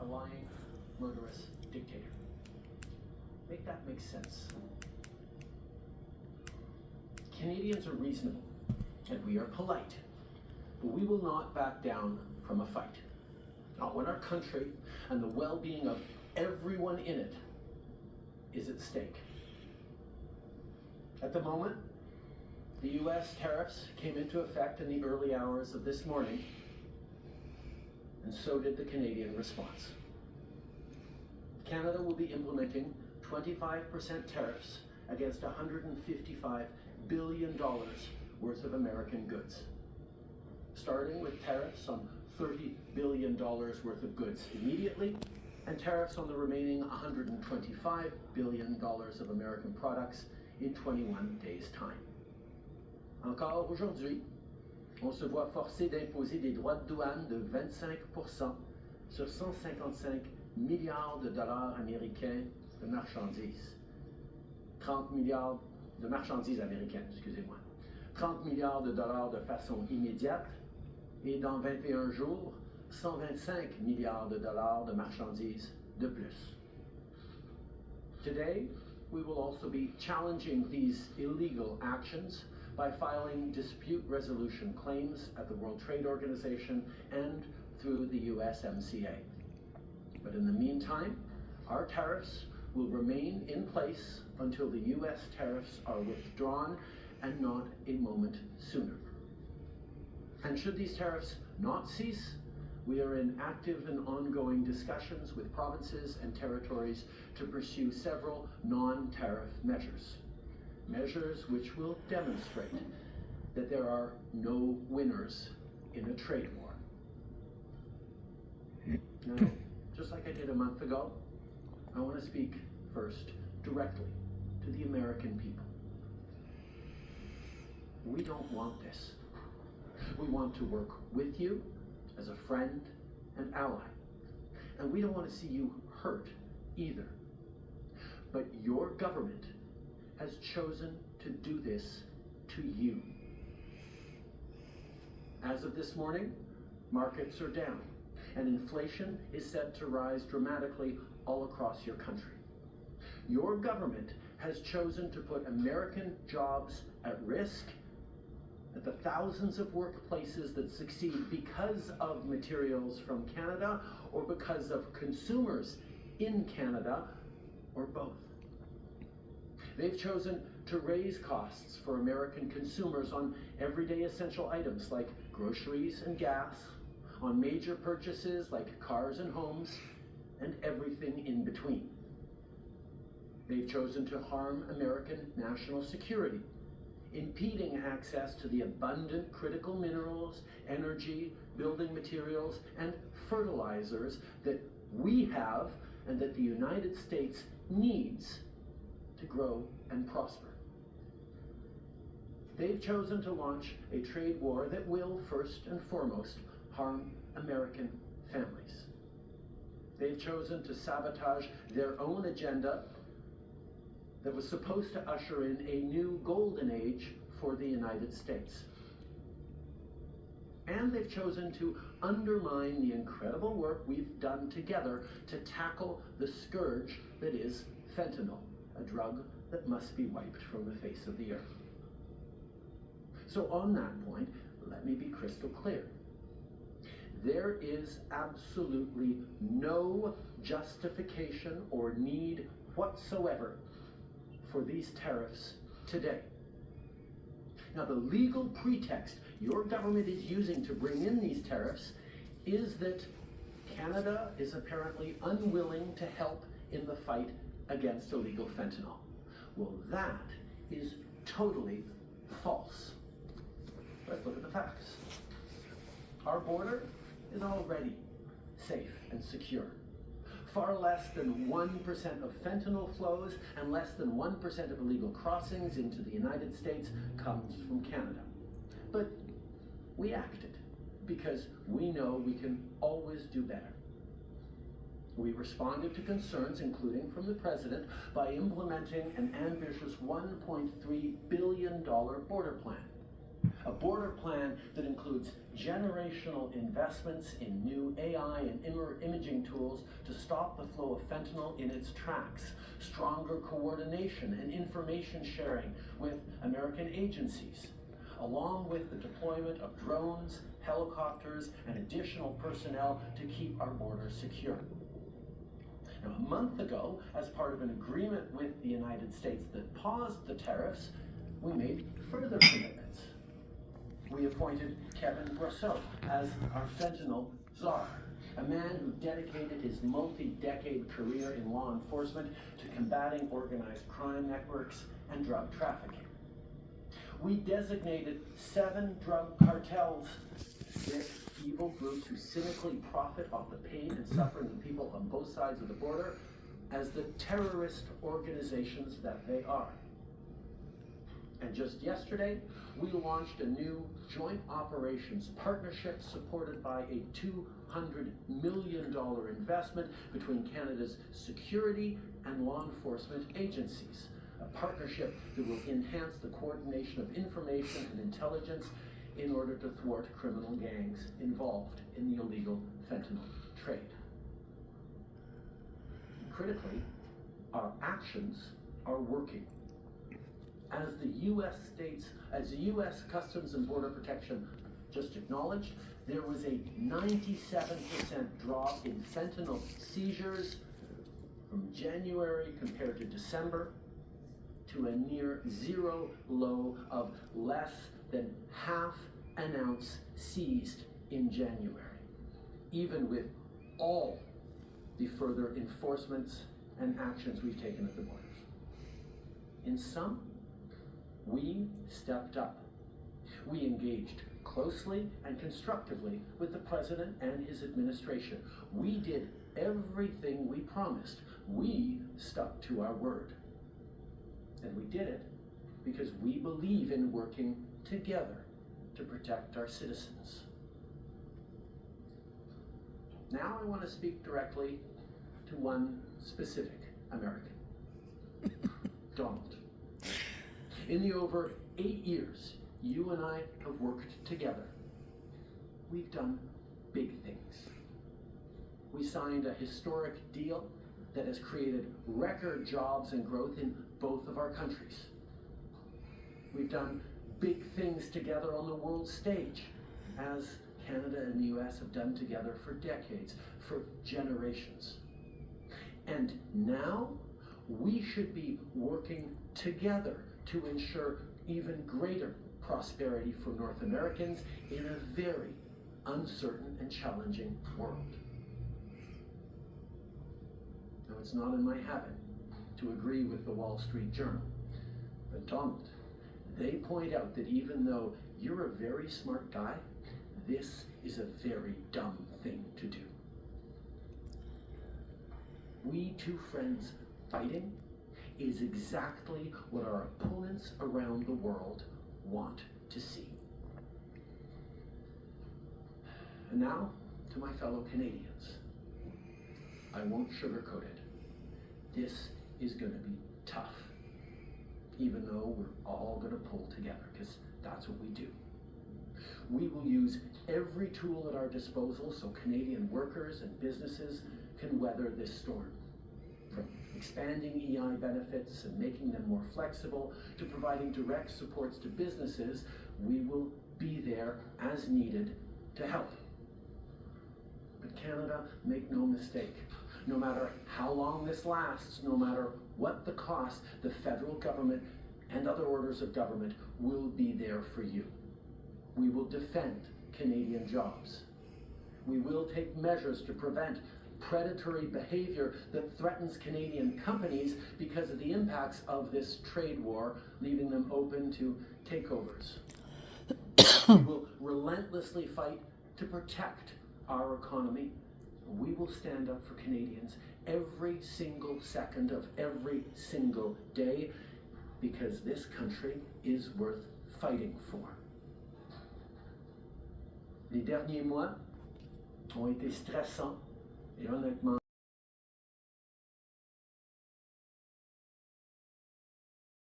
a lying, murderous dictator. Make that make sense. Canadians are reasonable, and we are polite, but we will not back down from a fight. Not when our country and the well-being of everyone in it is at stake. At the moment, the US tariffs came into effect in the early hours of this morning, and so did the Canadian response. Canada will be implementing 25% tariffs against $155 billion worth of American goods, starting with tariffs on $30 billion worth of goods immediately, and tariffs on the remaining $125 billion of American products in 21 days' time. Encore aujourd'hui, on se voit forcé d'imposer des droits de douane de 25% sur 155 milliards de dollars américains de marchandises. 30 milliards de marchandises américaines, excusez-moi. 30 milliards de dollars de façon immédiate et dans 21 jours, 125 milliards de dollars de marchandises de plus. Today, we will also be challenging these illegal actions by filing dispute resolution claims at the World Trade Organization and through the USMCA. But in the meantime, our tariffs will remain in place until the US tariffs are withdrawn, and not a moment sooner. And should these tariffs not cease, we are in active and ongoing discussions with provinces and territories to pursue several non-tariff measures. Measures which will demonstrate that there are no winners in a trade war. Now, just like I did a month ago, I want to speak first directly to the American people. We don't want this. We want to work with you as a friend and ally. And we don't want to see you hurt either. But your government has chosen to do this to you. As of this morning, markets are down, and inflation is set to rise dramatically all across your country. Your government has chosen to put American jobs at risk, at the thousands of workplaces that succeed because of materials from Canada or because of consumers in Canada, or both. They've chosen to raise costs for American consumers on everyday essential items like groceries and gas, on major purchases like cars and homes, and everything in between. They've chosen to harm American national security, impeding access to the abundant critical minerals, energy, building materials, and fertilizers that we have and that the United States needs to grow and prosper. They've chosen to launch a trade war that will, first and foremost, harm American families. They've chosen to sabotage their own agenda that was supposed to usher in a new golden age for the United States. And they've chosen to undermine the incredible work we've done together to tackle the scourge that is fentanyl, a drug that must be wiped from the face of the earth. So on that point, let me be crystal clear. There is absolutely no justification or need whatsoever for these tariffs today. Now, the legal pretext your government is using to bring in these tariffs is that Canada is apparently unwilling to help in the fight against illegal fentanyl. Well, that is totally false. Let's look at the facts. Our border is already safe and secure. Far less than 1% of fentanyl flows and less than 1% of illegal crossings into the United States comes from Canada. But we acted because we know we can always do better. We responded to concerns, including from the President, by implementing an ambitious $1.3 billion border plan. A border plan that includes generational investments in new AI and imaging tools to stop the flow of fentanyl in its tracks, stronger coordination and information sharing with American agencies, along with the deployment of drones, helicopters, and additional personnel to keep our borders secure. Now, a month ago, as part of an agreement with the United States that paused the tariffs, we made further commitments. We appointed Kevin Brosseau as our fentanyl czar, a man who dedicated his multi-decade career in law enforcement to combating organized crime networks and drug trafficking. We designated 7 drug cartels, 6 evil groups who cynically profit off the pain and suffering of people on both sides of the border, as the terrorist organizations that they are. And just yesterday, we launched a new joint operations partnership supported by a $200 million investment between Canada's security and law enforcement agencies. A partnership that will enhance the coordination of information and intelligence in order to thwart criminal gangs involved in the illegal fentanyl trade. Critically, our actions are working. As the U.S. Customs and Border Protection just acknowledged, there was a 97% drop in fentanyl seizures from January compared to December, to a near zero low of less than half an ounce seized in January, even with all the further enforcements and actions we've taken at the borders. In sum, we stepped up. We engaged closely and constructively with the President and his administration. We did everything we promised. We stuck to our word. And we did it because we believe in working together to protect our citizens. Now I want to speak directly to one specific American, Donald. In the over 8 years you and I have worked together, we've done big things. We signed a historic deal that has created record jobs and growth in both of our countries. We've done big things together on the world stage, as Canada and the US have done together for decades, for generations. And now we should be working together to ensure even greater prosperity for North Americans in a very uncertain and challenging world. Now, it's not in my habit to agree with the Wall Street Journal, but Donald, they point out that even though you're a very smart guy, this is a very dumb thing to do. We two friends fighting is exactly what our opponents around the world want to see. And now, to my fellow Canadians, I won't sugarcoat it. This is going to be tough, even though we're all going to pull together, because that's what we do. We will use every tool at our disposal so Canadian workers and businesses can weather this storm. From expanding EI benefits and making them more flexible to providing direct supports to businesses, we will be there as needed to help. But Canada, make no mistake, no matter how long this lasts, no matter what the cost, the federal government and other orders of government will be there for you. We will defend Canadian jobs. We will take measures to prevent predatory behavior that threatens Canadian companies because of the impacts of this trade war, leaving them open to takeovers. We will relentlessly fight to protect our economy. We will stand up for Canadians every single second of every single day, because this country is worth fighting for. Les derniers mois ont été stressants et honnêtement